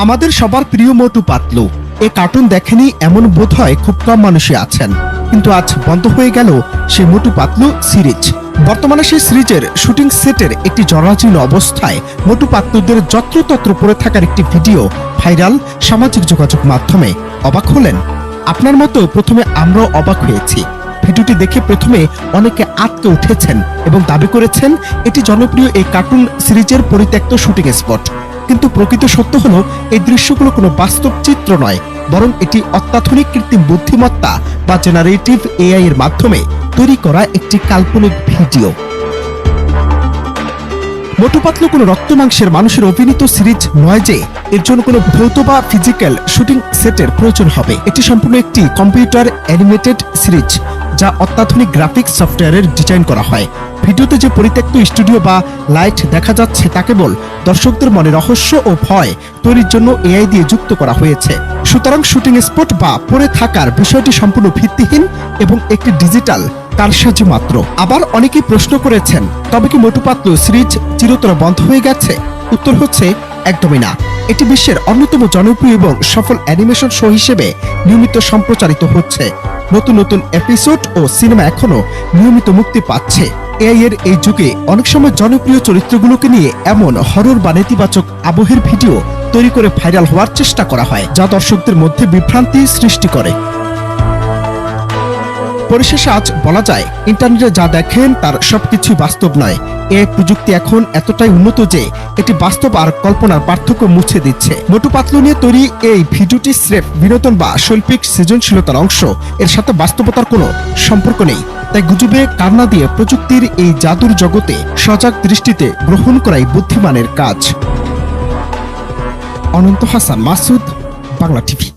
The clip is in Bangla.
আমাদের সবার প্রিয় মোটু পাতলু এই কার্টুন দেখেনি এমন বোধ হয় খুব কম মানুষই আছেন, কিন্তু আজ বন্ধ হয়ে গেল সেই মোটু পাতলু সিরিজ। বর্তমানে সেই সিরিজের শুটিং সেটের একটি জরাজীর্ণ অবস্থায় মোটু পাতলুদের যত্রতত্র পড়ে থাকার একটি ভিডিও ভাইরাল সামাজিক যোগাযোগ মাধ্যমে। অবাক হলেন? আপনার মতো প্রথমে আমরাও অবাক হয়েছি। ভিডিওটি দেখে প্রথমে অনেকে আঁতকে উঠেছেন এবং দাবি করেছেন এটি জনপ্রিয় এই কার্টুন সিরিজের পরিত্যক্ত শুটিং স্পট। কিন্তু প্রকৃত সত্য হলো এই দৃশ্যগুলো কোনো বাস্তব চিত্র নয়, বরং এটি অত্যাধুনিক কৃত্রিম বুদ্ধিমত্তা বা জেনারেটিভ এআই এর মাধ্যমে তৈরি করা একটি কাল্পনিক ভিডিও। মোটু পাতলু কোনো রক্তমাংসের মানুষের অভিনীত সিরিজ নয় যে এর জন্য কোনো ভৌত বা ফিজিক্যাল শুটিং সেটের প্রয়োজন হবে। এটি সম্পূর্ণ একটি কম্পিউটার অ্যানিমেটেড সিরিজ, যা অত্যাধুনিক গ্রাফিক্স সফটওয়্যারের ডিজাইন করা হয়। ভিডিওতে যে পরিত্যক্ত স্টুডিও বা লাইট দেখা যাচ্ছে তা কেবল দর্শকদের মনে রহস্য ও ভয় তৈরির জন্য এআই দিয়ে যুক্ত করা হয়েছে। সুতরাং শুটিং স্পট বা পড়ে থাকার বিষয়টি সম্পূর্ণ ভিত্তিহীন এবং একটি ডিজিটাল কারসাজি মাত্র। আবার অনেকেই প্রশ্ন করেছেন, তবে কি মোটু পাতলু সিরিজ চিরতরে বন্ধ হয়ে গেছে? উত্তর হচ্ছে একদমই না। এটি বিশ্বের অন্যতম জনপ্রিয় এবং সফল অ্যানিমেশন শো হিসেবে নিয়মিত সম্প্রচারিত হচ্ছে। নতুন নতুন এপিসোড ও সিনেমা এখনো নিয়মিত মুক্তি পাচ্ছে। এআই এর এই যুগে অনেক সময় জনপ্রিয় চরিত্রগুলোকে নিয়ে এমন হরর বা নেতিবাচক আবহের ভিডিও তৈরি করে ভাইরাল হওয়ার চেষ্টা করা হয়, যা দর্শকদের মধ্যে বিভ্রান্তি সৃষ্টি করে। পরিশেষে আজ বলা যায়, ইন্টারনেটে যা দেখেন তার সবকিছুই বাস্তব নয়। এআই প্রযুক্তি এখন এতটাই উন্নত যে এটি বাস্তব আর কল্পনার পার্থক্য মুছে দিচ্ছে। মোটু পাতলু নিয়ে তৈরি এই ভিডিওটি স্রেফ বিনোদন বা শৈল্পিক সৃজনশীলতার অংশ, এর সাথে বাস্তবতার কোনো সম্পর্ক নেই। তাই গুজবে কান না দিয়ে প্রযুক্তির এই জাদুর জগতে সজাগ দৃষ্টিতে গ্রহণ করাই বুদ্ধিমানের কাজ। অনন্ত হাসান মাসুদ, বাংলা টিভি।